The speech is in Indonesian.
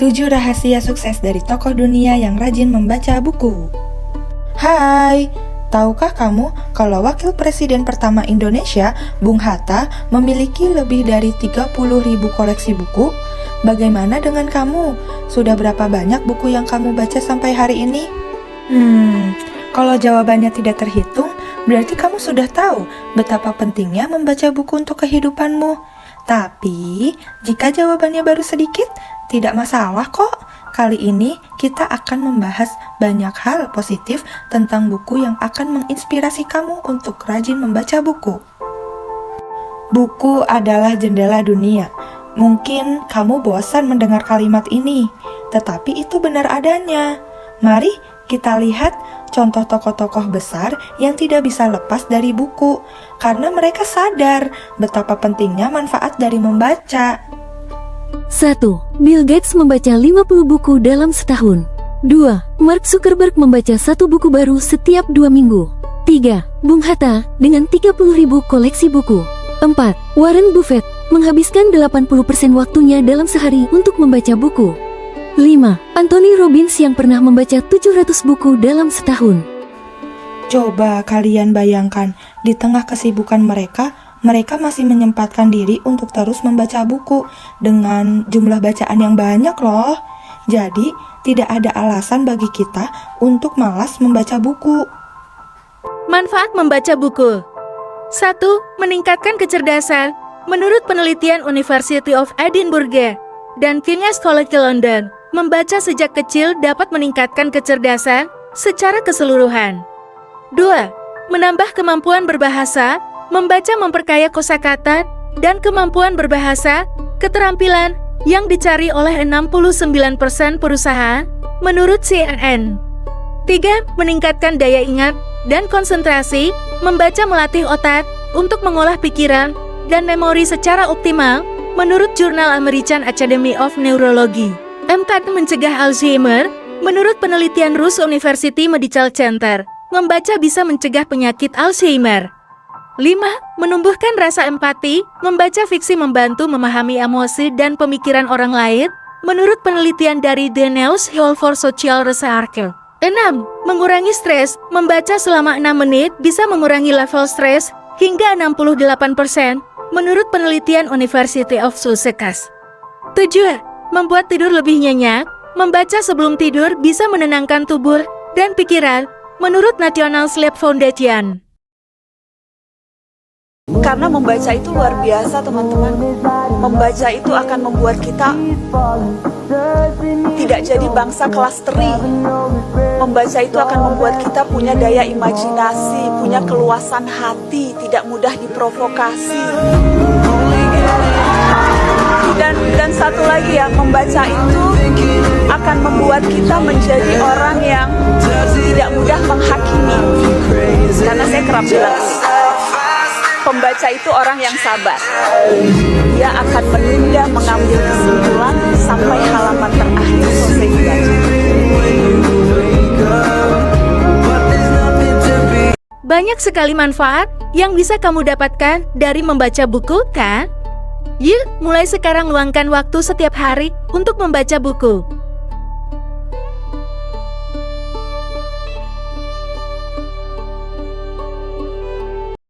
7 rahasia sukses dari tokoh dunia yang rajin membaca buku. Hai, tahukah kamu kalau Wakil Presiden pertama Indonesia, Bung Hatta, memiliki lebih dari 30.000 koleksi buku? Bagaimana dengan kamu? Sudah berapa banyak buku yang kamu baca sampai hari ini? Kalau jawabannya tidak terhitung, berarti kamu sudah tahu betapa pentingnya membaca buku untuk kehidupanmu. Tapi, jika jawabannya baru sedikit, tidak masalah kok. Kali ini kita akan membahas banyak hal positif tentang buku yang akan menginspirasi kamu untuk rajin membaca buku. Buku adalah jendela dunia. Mungkin kamu bosan mendengar kalimat ini, tetapi itu benar adanya. Mari kita lihat contoh tokoh-tokoh besar yang tidak bisa lepas dari buku, karena mereka sadar betapa pentingnya manfaat dari membaca. 1. Bill Gates membaca 50 buku dalam setahun. 2. Mark Zuckerberg membaca 1 buku baru setiap 2 minggu. 3. Bung Hatta dengan 30.000 koleksi buku. 4. Warren Buffett menghabiskan 80% waktunya dalam sehari untuk membaca buku. 5. Anthony Robbins yang pernah membaca 700 buku dalam setahun. Coba kalian bayangkan, di tengah kesibukan mereka masih menyempatkan diri untuk terus membaca buku dengan jumlah bacaan yang banyak loh. Jadi, tidak ada alasan bagi kita untuk malas membaca buku. Manfaat membaca buku. 1. Meningkatkan kecerdasan. Menurut penelitian University of Edinburgh dan King's College London, membaca sejak kecil dapat meningkatkan kecerdasan secara keseluruhan. 2. Menambah kemampuan berbahasa. Membaca memperkaya kosakata dan kemampuan berbahasa, keterampilan yang dicari oleh 69% perusahaan, menurut CNN. 3. Meningkatkan daya ingat dan konsentrasi. Membaca melatih otak untuk mengolah pikiran dan memori secara optimal, menurut jurnal American Academy of Neurology. 4. Mencegah Alzheimer. Menurut penelitian Rush University Medical Center, membaca bisa mencegah penyakit Alzheimer. 5. Menumbuhkan rasa empati. Membaca fiksi membantu memahami emosi dan pemikiran orang lain, menurut penelitian dari The News Hall for Social Research. 6. Mengurangi stres. Membaca selama 6 menit bisa mengurangi level stres hingga 68%, menurut penelitian University of Sussex. 7. Membuat tidur lebih nyenyak. Membaca sebelum tidur bisa menenangkan tubuh dan pikiran, menurut National Sleep Foundation. Karena membaca itu luar biasa, teman-teman. Membaca itu akan membuat kita tidak jadi bangsa kelas teri. Membaca itu akan membuat kita punya daya imajinasi, punya keluasan hati, tidak mudah diprovokasi. Dan satu lagi ya, membaca itu akan membuat kita menjadi orang yang tidak mudah menghakimi. Karena saya kerap bilang, pembaca itu orang yang sabar. Dia akan menunda mengambil kesimpulan sampai halaman terakhir selesai dibaca. Banyak sekali manfaat yang bisa kamu dapatkan dari membaca buku, kan? Yuk, mulai sekarang luangkan waktu setiap hari untuk membaca buku.